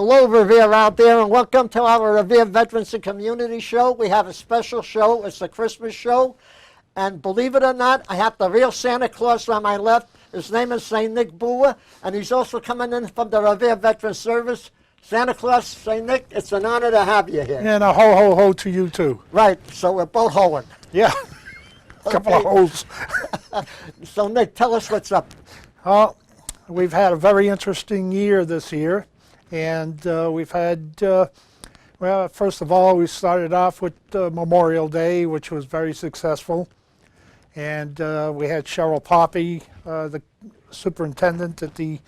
Hello, Revere out there, and welcome to our Revere Veterans and Community show. We have a special show. It's a Christmas show. And believe it or not, I have the real Santa Claus on my left. His name is St. Nick Bua, and he's also coming in from the Revere Veteran Service. Santa Claus, St. Nick, it's an honor to have you here. And a ho, ho, ho to you, too. Right, so we're both hoeing. Yeah, a couple of hoes. So, Nick, tell us what's up. We've had a very interesting year this year. And we've had, well, first of all, we started off with Memorial Day, which was very successful. And we had Cheryl Poppy, the superintendent at the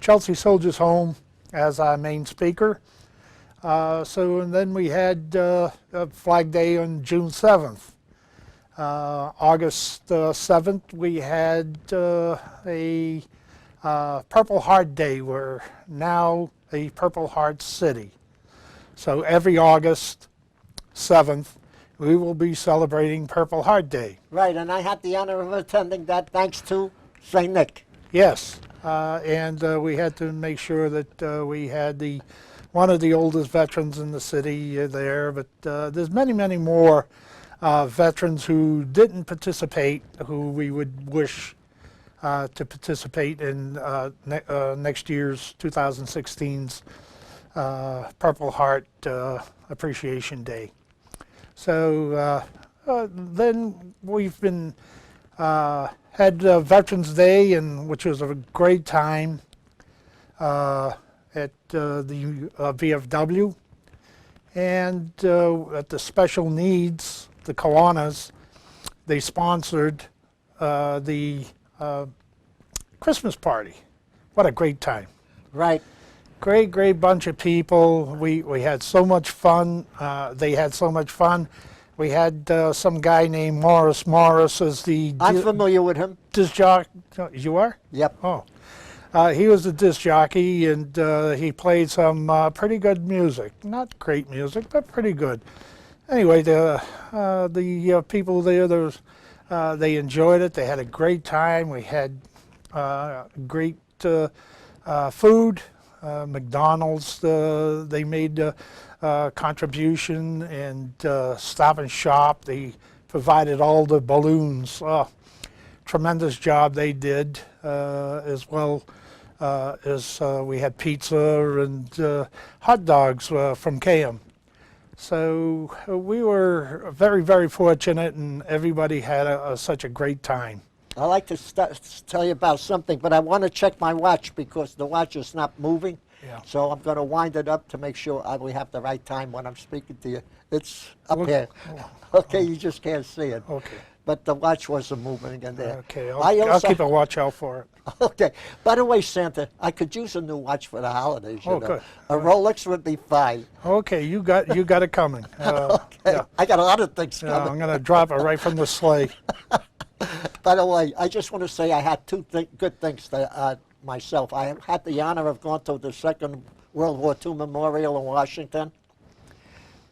Chelsea Soldiers Home, as our main speaker. And then we had Flag Day on June 7th. August 7th, we had a Purple Heart Day. We're now a Purple Heart City. So every August 7th, we will be celebrating Purple Heart Day. Right, and I had the honor of attending that thanks to St. Nick. Yes, and we had to make sure that we had one of the oldest veterans in the city there, but there's many, many more veterans who didn't participate, who we would wish to participate in next year's 2016's Purple Heart Appreciation Day. So then we've been had Veterans Day, which was a great time at the VFW, and at the Special Needs, the Kiwanis, they sponsored the Christmas party. What a great time. Right. Great, great bunch of people. We had so much fun. They had so much fun. We had some guy named Morris. Morris is the... I'm familiar with him. Disc jockey. You are? Yep. Oh. He was a disc jockey, and he played some pretty good music. Not great music, but pretty good. Anyway, the people there, they enjoyed it. They had a great time. We had great food. McDonald's, they made a contribution, and Stop and Shop, they provided all the balloons. Tremendous job they did, as well as we had pizza and hot dogs from KM. So we were very, very fortunate, and everybody had such a great time. I'd like to tell you about something, but I want to check my watch because the watch is not moving. Yeah. So I'm going to wind it up to make sure we have the right time when I'm speaking to you. It's up here. Okay, you just can't see it. Okay. But the watch wasn't moving in there. Okay, I'll keep a watch out for it. Okay. By the way, Santa, I could use a new watch for the holidays. You know. Good. A Rolex would be fine. Okay, you got it coming. Okay. Yeah. I got a lot of things coming. I'm going to drop it right from the sleigh. By the way, I just want to say I had two good things to myself. I had the honor of going to the Second World War II Memorial in Washington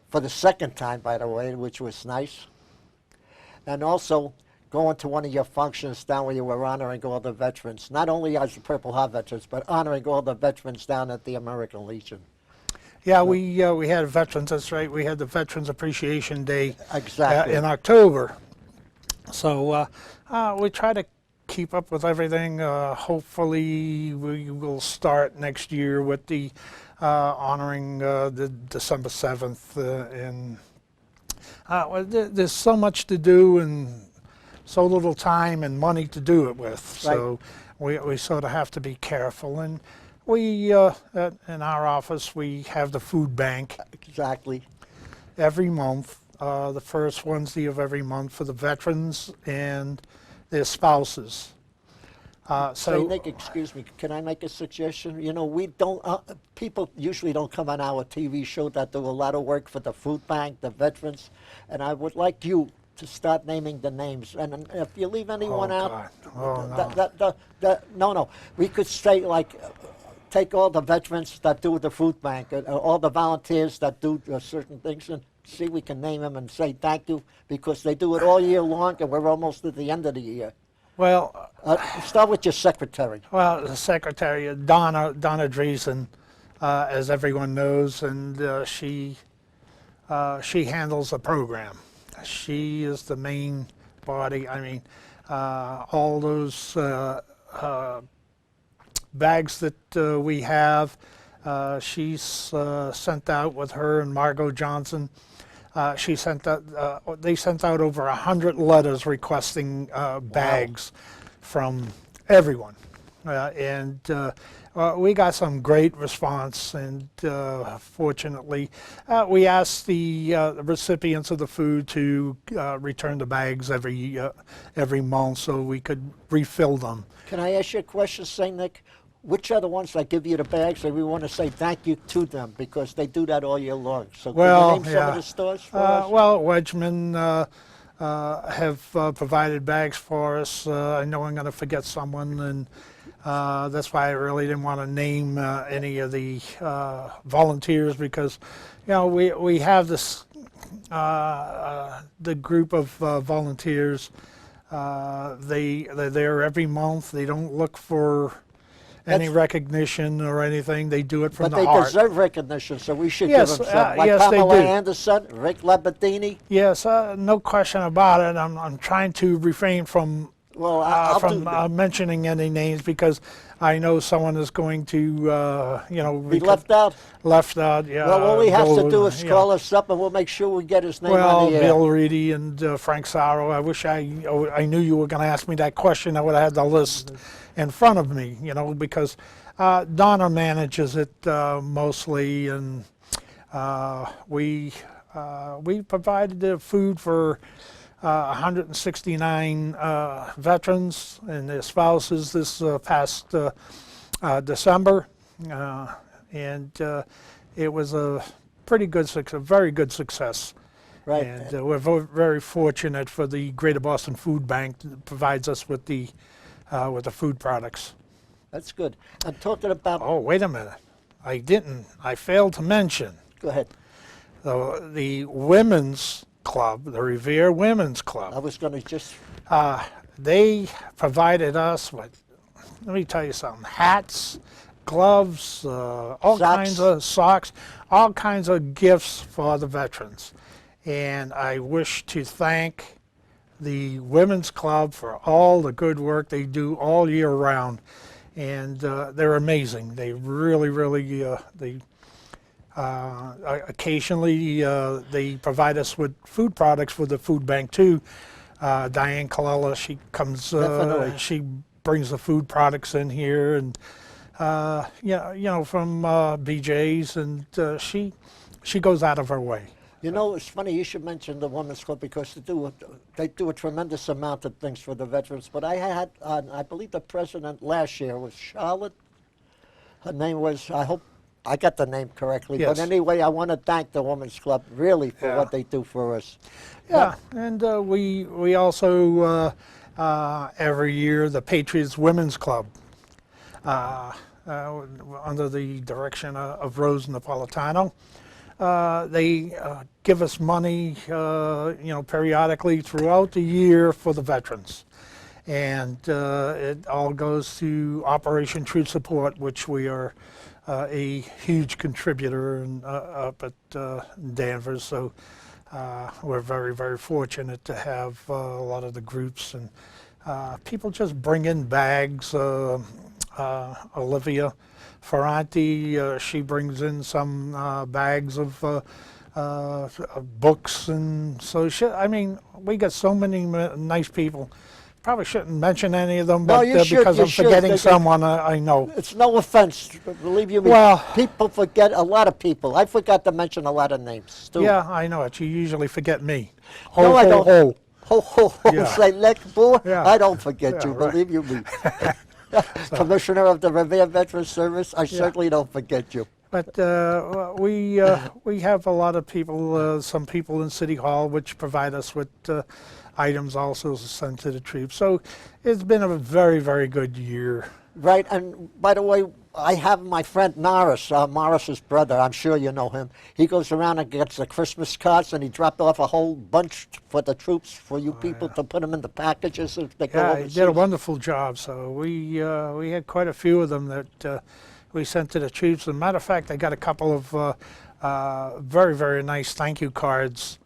for the second time, by the way, which was nice. And also going to one of your functions down where you were honoring all the veterans, not only as the Purple Heart veterans, but honoring all the veterans down at the American Legion. Yeah, we had veterans, that's right. We had the Veterans Appreciation Day exactly in October. So we try to keep up with everything. Hopefully we will start next year with the honoring the December 7th. There's so much to do and so little time and money to do it with. So we sort of have to be careful. And we, in our office, we have the food bank. Exactly. Every month. The first Wednesday of every month for the veterans and their spouses. So, Nick, excuse me, can I make a suggestion? You know, we don't, people usually don't come on our TV show that do a lot of work for the food bank, the veterans, and I would like you to start naming the names. And if you leave anyone out, no, we could say like, take all the veterans that do the food bank, all the volunteers that do certain things, and see we can name them and say thank you, because they do it all year long, and we're almost at the end of the year. Well, start with your secretary. Well, the secretary, Donna Dreesen, as everyone knows, and she handles the program. She is the main body. I mean, all those bags that we have, she's sent out with her and Margot Johnson. She sent out. They sent out over 100 letters requesting bags from everyone, and we got some great response. And fortunately, we asked the recipients of the food to return the bags every month so we could refill them. Can I ask you a question, St. Nick? Which are the ones that give you the bags that we want to say thank you to them because they do that all year long? So Well, can you name some of the stores for us? Well, Wedgman have provided bags for us. I know I'm going to forget someone, and that's why I really didn't want to name any of the volunteers because, you know, we have this the group of volunteers. They're there every month. They don't look for any recognition or anything. They do it from the heart. But they deserve recognition, so we should Yes, give them some. Like yes, they Pamela do. Anderson, Rick Labadini. Yes, no question about it. I'm trying to refrain from Well, I'll do mentioning any names because I know someone is going to, you know, be left out. Left out. Yeah. Well, all he has to do is yeah. call us up, and we'll make sure we get his name Well, on the air. Bill Reedy and Frank Sorrow. I wish I knew you were going to ask me that question. I would have had the list in front of me, you know, because Donna manages it mostly, and we provided the food for 169 veterans and their spouses this past December, and it was a pretty good success, very good success. Right. And we're very fortunate for the Greater Boston Food Bank that provides us with the food products. That's good. I'm talking about. Oh, wait a minute. I failed to mention Go ahead. the women's club, the Revere Women's Club. I was going to just. They provided us with, let me tell you something, hats, gloves, all Socks. kinds of socks, all kinds of gifts for the veterans. And I wish to thank the Women's Club for all the good work they do all year round. And they're amazing. They really, occasionally they provide us with food products for the food bank too. Diane Colella, she comes, Definitely. she brings the food products in here, and yeah, you know, from BJ's, and she goes out of her way. You know, it's funny you should mention the Women's Club because they do a tremendous amount of things for the veterans. But I had, I believe the president last year was Charlotte. Her name was, I hope I got the name correctly. Yes. But anyway, I want to thank the Women's Club really for Yeah. what they do for us. Yeah, and we also every year the Patriots Women's Club, under the direction of Rose Napolitano. They give us money, you know, periodically throughout the year for the veterans, and it all goes to Operation True Support, which we are a huge contributor up at Danvers. So we're very fortunate to have a lot of the groups, and people just bring in bags. Olivia Ferranti, she brings in some bags of books, and so I mean, we got so many nice people. Probably shouldn't mention any of them, No, but you should, because you I'm should. forgetting They- someone, I know. It's no offense, believe you me. Well- people forget, a lot of people. I forgot to mention a lot of names, too. Yeah, I know it. You usually forget me. No, I don't. Ho. Ho, ho, ho, Yeah. say Nick Bua. Yeah. I don't forget Yeah, you, right. believe you me. Commissioner of the Revere Veteran Service, I certainly don't forget you. But we have a lot of people, some people in City Hall, which provide us with items also sent to the troops. So it's been a very good year. Right, and by the way, I have my friend Norris, Morris's brother. I'm sure you know him. He goes around and gets the Christmas cards, and he dropped off a whole bunch for the troops, for you people to put them in the packages if they go Yeah, he overseas. did a wonderful job. So we had quite a few of them that we sent to the troops. As a matter of fact, I got a couple of very, very nice thank you cards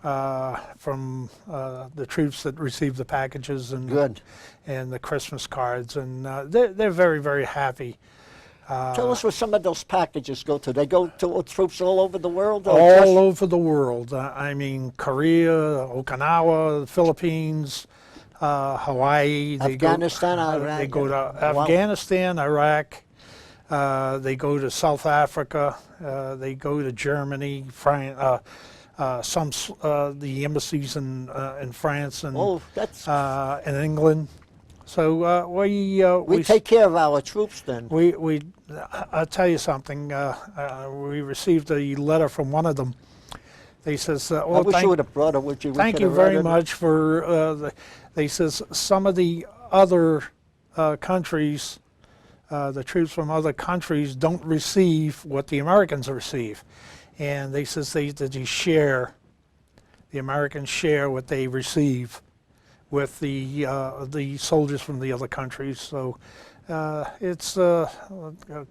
from the troops that received the packages and Good. and the Christmas cards, and they're very, very happy. Tell us where some of those packages go to. They go to troops all over the world? Or All just over the world. I mean, Korea, Okinawa, the Philippines, Hawaii. Afghanistan, Iraq. They go to Wow. Afghanistan, Iraq. They go to South Africa. They go to Germany, France. The embassies in France and Oh, that's... in England. So we take care of our troops then. I'll tell you something. We received a letter from one of them. They says, I wish you would have brought it with you. thank you very much for, they says some of the other countries, the troops from other countries don't receive what the Americans receive. And they says the Americans share what they receive with the soldiers from the other countries. So it's a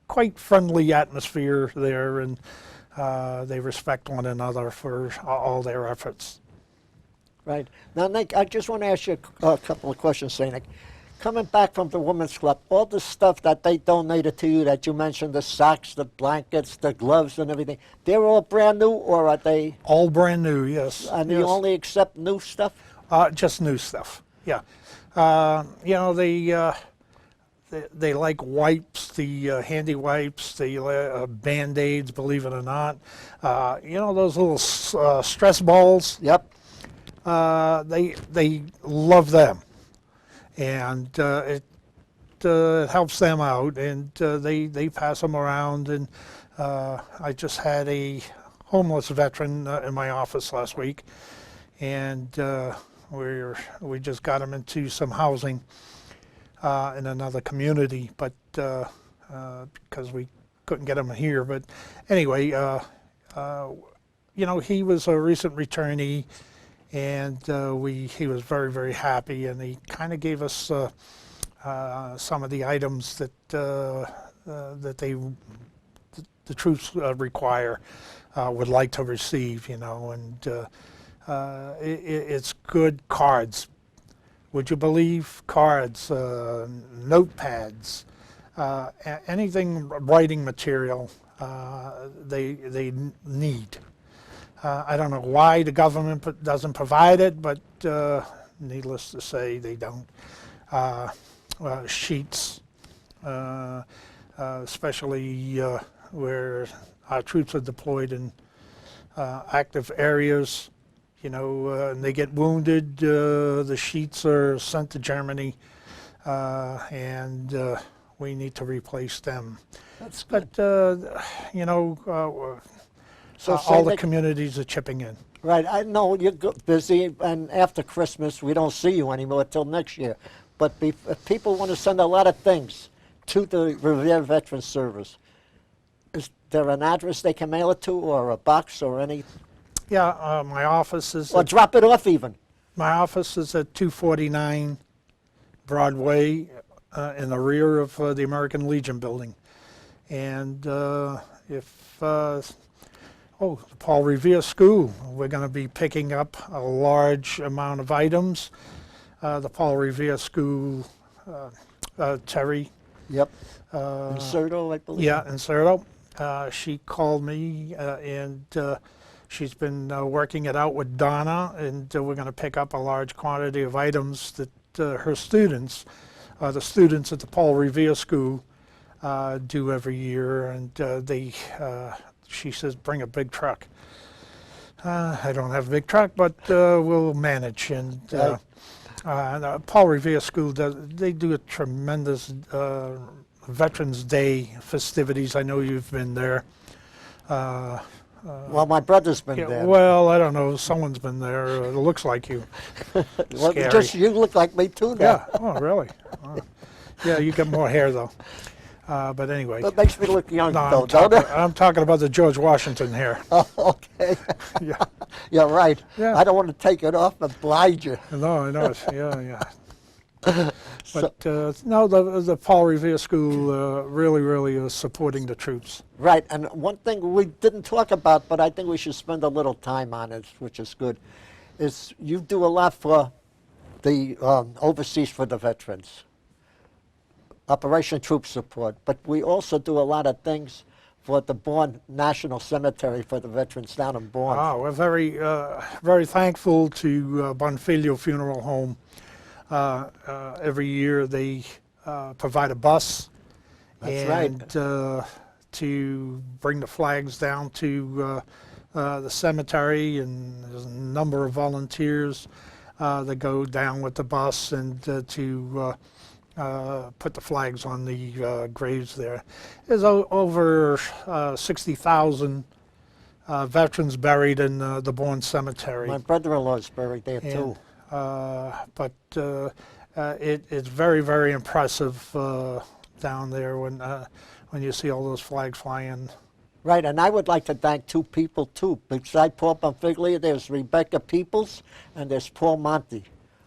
quite friendly atmosphere there, and they respect one another for all their efforts. Right. Now, Nick, I just want to ask you a couple of questions, Nick. Coming back from the Women's Club, all the stuff that they donated to you that you mentioned, the socks, the blankets, the gloves and everything, they're all brand new, or are they? All brand new, yes. And yes. you only accept new stuff? Just new stuff, yeah. You know, they like wipes, the handy wipes, the Band-Aids, believe it or not. You know, those little stress balls? Yep. They love them. And it helps them out, and they pass them around. And I just had a homeless veteran in my office last week, and we just got him into some housing in another community, but because we couldn't get him here. But anyway, you know, he was a recent returnee. And he was very, very happy, and he kind of gave us some of the items that that the troops require, would like to receive, you know, and it's good cards. Would you believe cards, notepads, anything writing material they need. I don't know why the government doesn't provide it, but needless to say, they don't. Sheets, especially where our troops are deployed in active areas, you know, and they get wounded, the sheets are sent to Germany, and we need to replace them. That's good. But, you know, So all the communities are chipping in. Right, I know you're busy, and after Christmas, we don't see you anymore till next year. But if people want to send a lot of things to the Revere Veteran Service, is there an address they can mail it to, or a box, or any? Yeah, my office is. Or drop it off even. My office is at 249 Broadway, in the rear of the American Legion building. And the Paul Revere School, we're going to be picking up a large amount of items. The Paul Revere School, Terry. Yep. Inserto, I believe. Yeah, Inserto. She called me, and she's been working it out with Donna, and we're going to pick up a large quantity of items that her students, the students at the Paul Revere School, do every year, and she says, bring a big truck. I don't have a big truck, but we'll manage. And Paul Revere School, they do a tremendous Veterans Day festivities. I know you've been there. Well, my brother's been there. Well, I don't know. Someone's been there. It looks like you. Well, just you look like me too now. Yeah. Oh, really? Oh. Yeah, you got more hair though. But anyway. That makes me look young, No, though, don't it? I'm talking about the George Washington hair. Oh, okay. Yeah. You're right. Yeah. I don't want to take it off and blind you. No, I know. Yeah, yeah. So- But no, the Paul Revere School really is supporting the troops. Right, and one thing we didn't talk about, but I think we should spend a little time on it, which is good, is you do a lot for the overseas for the veterans, Operation Troop Support, but we also do a lot of things for the Bourne National Cemetery for the veterans down in Bourne. We're very thankful to Bonfiglio Funeral Home. Every year they provide a bus. That's right. And to bring the flags down to the cemetery, and there's a number of volunteers that go down with the bus and to put the flags on the graves there. There's over 60,000 veterans buried in the Bourne Cemetery. My brother-in-law is buried there too. But it's very impressive down there when you see all those flags flying. Right, and I would like to thank two people too. Beside Paul Bonfiglio, there's Rebecca Peoples and there's Paul Monty,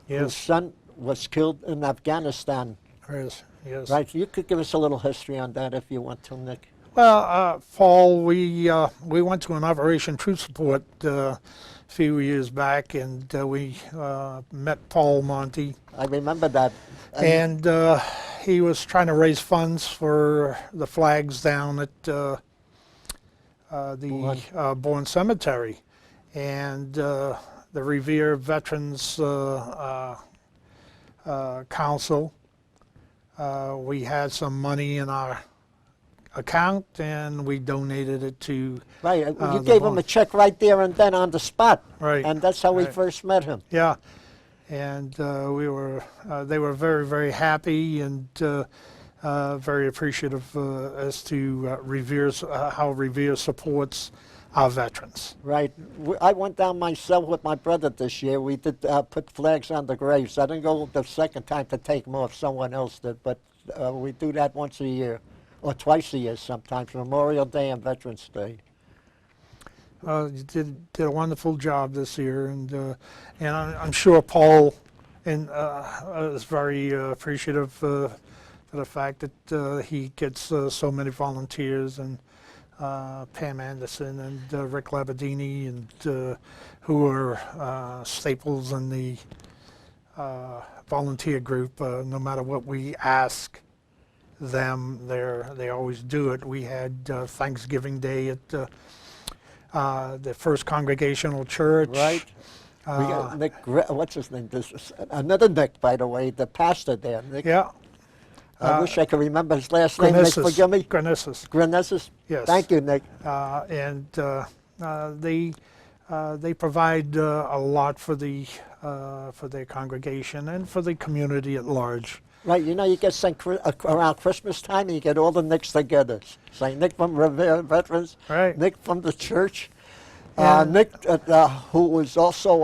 whose Yes, son was killed in Afghanistan. yes. Right, you could give us a little history on that if you want to, Nick. Well, Paul, we went to an Operation Troop Support a few years back, and we met Paul Monty, I remember that. and he was trying to raise funds for the flags down at the Bourne Cemetery, and the Revere Veterans Council. We had some money in our account, and we donated it to Right, you the gave him Bourne. a check right there and then on the spot. Right. And that's how we Right. first met him. Yeah, and they were very happy and very appreciative as to Revere's how Revere supports our veterans. Right. I went down myself with my brother this year. We did put flags on the graves. I didn't go the second time to take them off. Someone else did. But we do that once a year, or twice a year sometimes, Memorial Day and Veterans Day. You did a wonderful job this year, and I'm sure Paul is very appreciative for the fact that he gets so many volunteers, and Pam Anderson and Rick Labadini, and who are staples in the volunteer group. No matter what we ask them, they always do it. We had Thanksgiving Day at the First Congregational Church. Right. We got Nick, what's his name? This is another Nick, by the way, the pastor there. Nick, Yeah. I wish I could remember his last name. Nick, forgive me. Grenessis. Grenessis? Yes. Thank you, Nick. And they provide a lot for their congregation and for the community at large. Right, you know, you get sent around Christmas time, and you get all the Nicks together. Say Nick from Revere Veterans, Right. Nick from the church, Yeah. Nick, who was also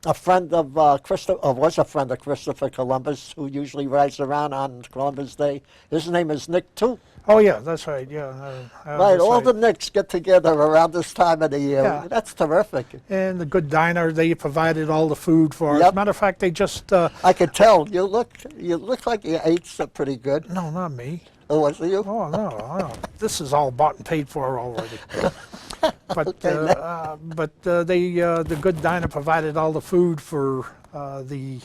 a friend of Christopher, or was a friend of Christopher Columbus, who usually rides around on Columbus Day. His name is Nick too. Oh yeah, that's right. Yeah. Right, that's all right. the Nicks get together around this time of the year. Yeah. That's terrific. And the good diner, they provided all the food for us. Yep. Matter of fact, they just I could tell you look like you ate some pretty good. no, not me. Oh, was it you? Oh no, this is all bought and paid for already. But Okay, the good diner provided all the food for the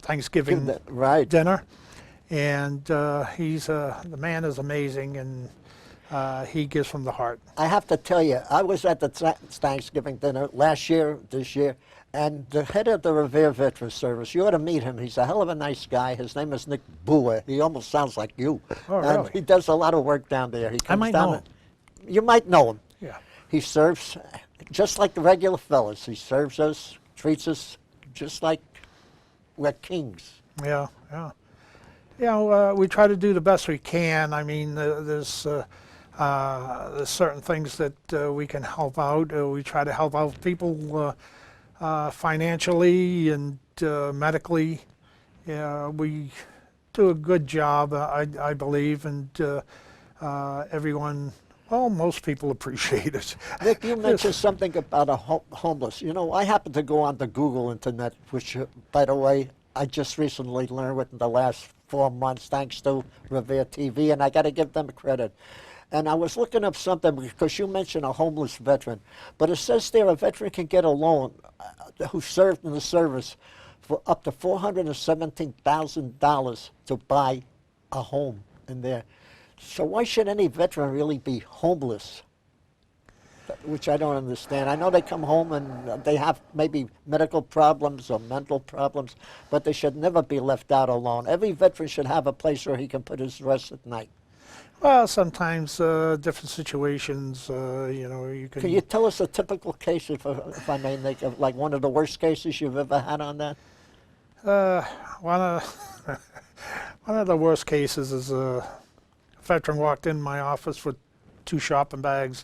Thanksgiving Right. dinner, and the man is amazing, and he gives from the heart. I have to tell you, I was at the Thanksgiving dinner last year, this year, and the head of the Revere Veteran Service, you ought to meet him. He's a hell of a nice guy. His name is Nick Bua. He almost sounds like you. Oh, And really? he does a lot of work down there. He comes might down. know him. You might know him. Yeah. He serves just like the regular fellas. He serves us, treats us just like we're kings. Yeah, yeah. You know, we try to do the best we can. I mean, there's certain things that we can help out. We try to help out people financially and medically. Yeah, we do a good job, I believe, and everyone Well, most people appreciate it. Nick, you mentioned something about a homeless. You know, I happen to go on the Google Internet, which, by the way, I just recently learned within the last 4 months, thanks to Revere TV, and I got to give them credit. And I was looking up something because you mentioned a homeless veteran, but it says there a veteran can get a loan who served in the service for up to $417,000 to buy a home in there. So why should any veteran really be homeless? Which I don't understand. I know they come home and they have maybe medical problems or mental problems, but they should never be left out alone. Every veteran should have a place where he can put his rest at night. Well, sometimes different situations, you know, you can... Can you tell us a typical case, if I may make, of like one of the worst cases you've ever had on that? One of the worst cases is a veteran walked in my office with 2 shopping bags,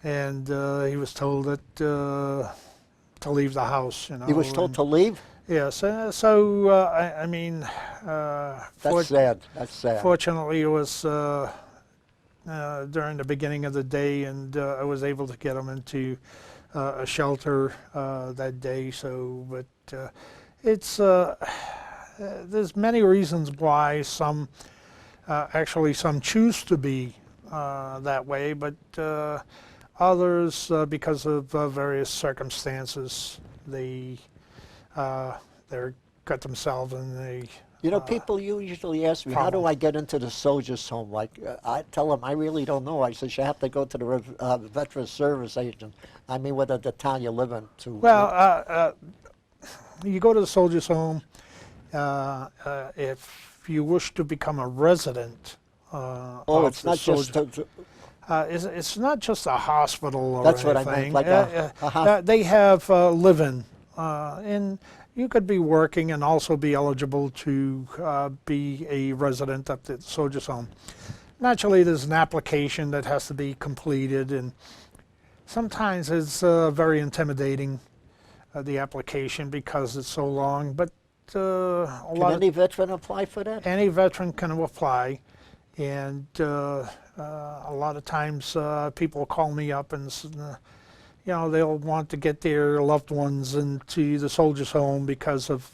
and he was told that to leave the house. You know, He was told to leave? Yes. I mean, That's sad. That's sad. fortunately, it was during the beginning of the day, and I was able to get him into a shelter that day. So, but it's there's many reasons why some actually some choose to be that way, but others because of various circumstances they're got themselves in the You know, people usually ask me, how do I get into the soldiers' home? Like, I tell them, I really don't know. I said, you have to go to the Veteran Service agent. I mean, whether the town you live in. Well, you go to the soldiers' home if you wish to become a resident. It's not just... It's not just a hospital or That's anything. what I meant, like a they have live-in, and you could be working and also be eligible to be a resident at the soldiers' home. Naturally, there's an application that has to be completed, and sometimes it's very intimidating, the application, because it's so long. But Can any veteran apply for that? any veteran can apply, and a lot of times people call me up and you know, they'll want to get their loved ones into the soldiers' home because of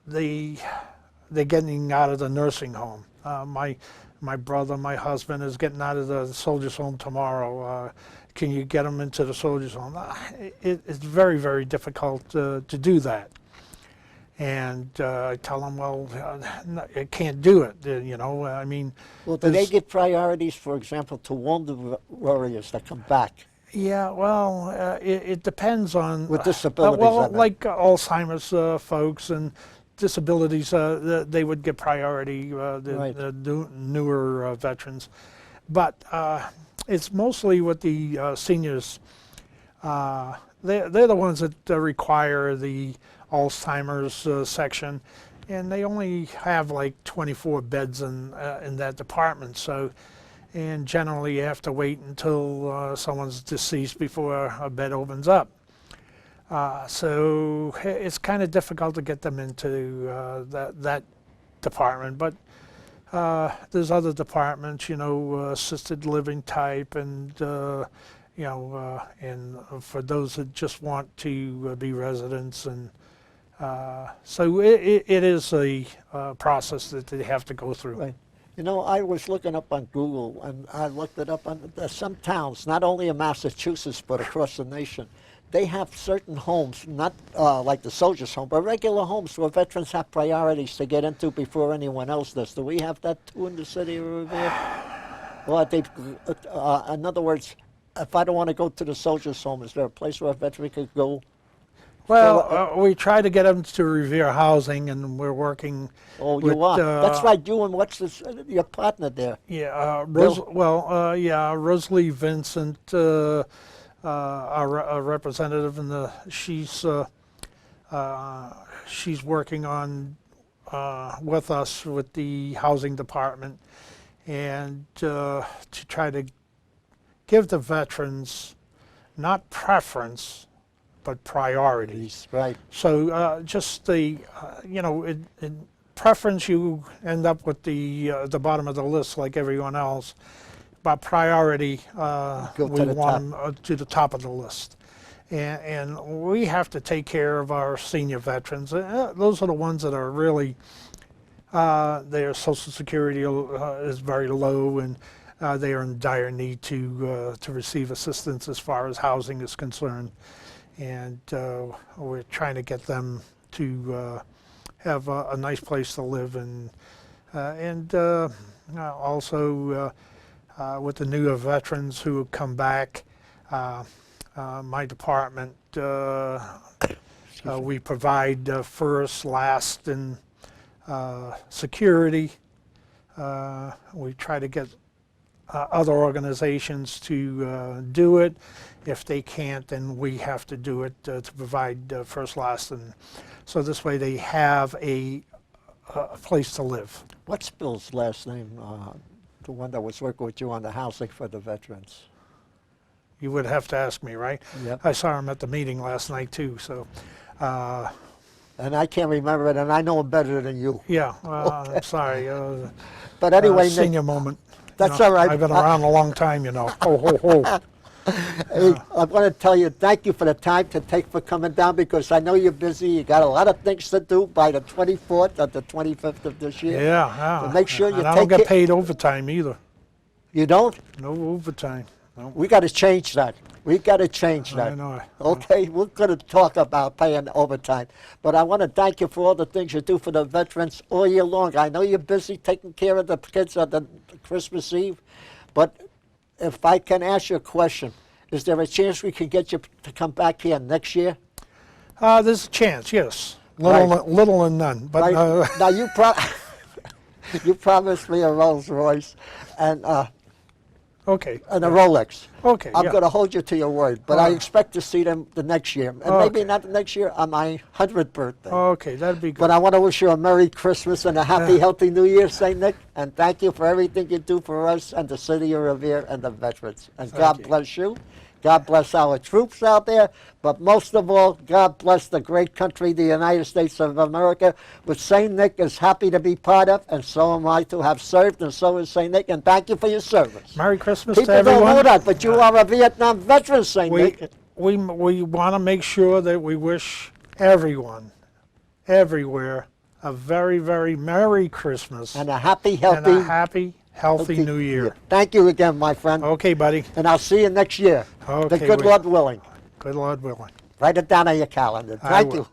they're getting out of the nursing home. My brother, my husband, is getting out of the soldiers' home tomorrow. Can you get them into the soldiers' home? It's very, very difficult to do that. And I tell them, well, I can't do it. You know, I mean. Well, do they give priorities, for example, to wounded warriors that come back? Yeah, well, it depends on. With disabilities, well, I mean. like Alzheimer's folks and disabilities, they would get priority. Right. The newer veterans, but it's mostly with the seniors. They're the ones that require the Alzheimer's section, and they only have like 24 beds in that department. So, and generally you have to wait until someone's deceased before a bed opens up. So it's kind of difficult to get them into that department. But there's other departments, you know, assisted living type, and you know, and for those that just want to be residents, and so it is a process that they have to go through. Right. You know, I was looking up on Google, and I looked it up on some towns, not only in Massachusetts, but across the nation. They have certain homes, not like the soldiers' home, but regular homes where veterans have priorities to get into before anyone else does. Do we have that too in the city of Revere? Well, in other words, if I don't want to go to the soldiers' home, is there a place where a veteran could go? Well, we try to get them to Revere Housing, and we're working. Oh, with, you are. That's right. You and what's this, your partner there? Yeah, yeah, Rosalie Vincent, our representative, and she's working on with us with the housing department, and to try to give the veterans not preference, but priorities. Right. So just the, you know, preference, you end up with the bottom of the list like everyone else. By priority, Go we to the want them to the top of the list. And we have to take care of our senior veterans. Those are the ones that are really, their Social Security is very low, and they are in dire need to receive assistance as far as housing is concerned. And we're trying to get them to have a nice place to live, and also with the newer veterans who have come back, my department, we provide first, last, and security. We try to get other organizations to do it. If they can't, then we have to do it to provide first, last, and so this way they have a place to live. What's Bill's last name? The one that was working with you on the housing for the veterans. You would have to ask me, right? Yep. I saw him at the meeting last night too, so. And I can't remember it, and I know him better than you. Yeah, Okay. I'm sorry. But anyway, Nick, senior moment. that's You know, all right. I've been around a long time, you know. Ho, ho, ho. Hey, I want to tell you, thank you for the time to take for coming down, because I know you're busy. You got a lot of things to do by the 24th or the 25th of this year. Yeah. So make sure you and I don't take get it. paid overtime either. You don't? No overtime. No. We got to change that. We got to change that. I know. Okay, we're going to talk about paying overtime. But I want to thank you for all the things you do for the veterans all year long. I know you're busy taking care of the kids on the Christmas Eve, but if I can ask you a question, is there a chance we can get you to come back here next year? There's a chance, yes. Little and none. But Right. Now, you promised me a Rolls Royce and okay. a Rolex. Okay. I'm yeah. going to hold you to your word, but I expect to see them the next year. And maybe Okay. not the next year, on my 100th birthday. Okay, that'd be good. But I want to wish you a Merry Christmas and a happy, healthy New Year, St. Nick. And thank you for everything you do for us and the city of Revere and the veterans. And God you. bless you. God bless our troops out there. But most of all, God bless the great country, the United States of America, which St. Nick is happy to be part of, and so am I to have served, and so is St. Nick. And thank you for your service. Merry Christmas People to everyone. don't know that, but you are a Vietnam veteran, St. Nick. We want to make sure that we wish everyone, everywhere, a very, very Merry Christmas And a happy, and a healthy, healthy New Year. Thank you again, my friend. Okay, buddy. And I'll see you next year. Okay, The good we- Lord willing. Good Lord willing. Write it down on your calendar. I Thank will. you.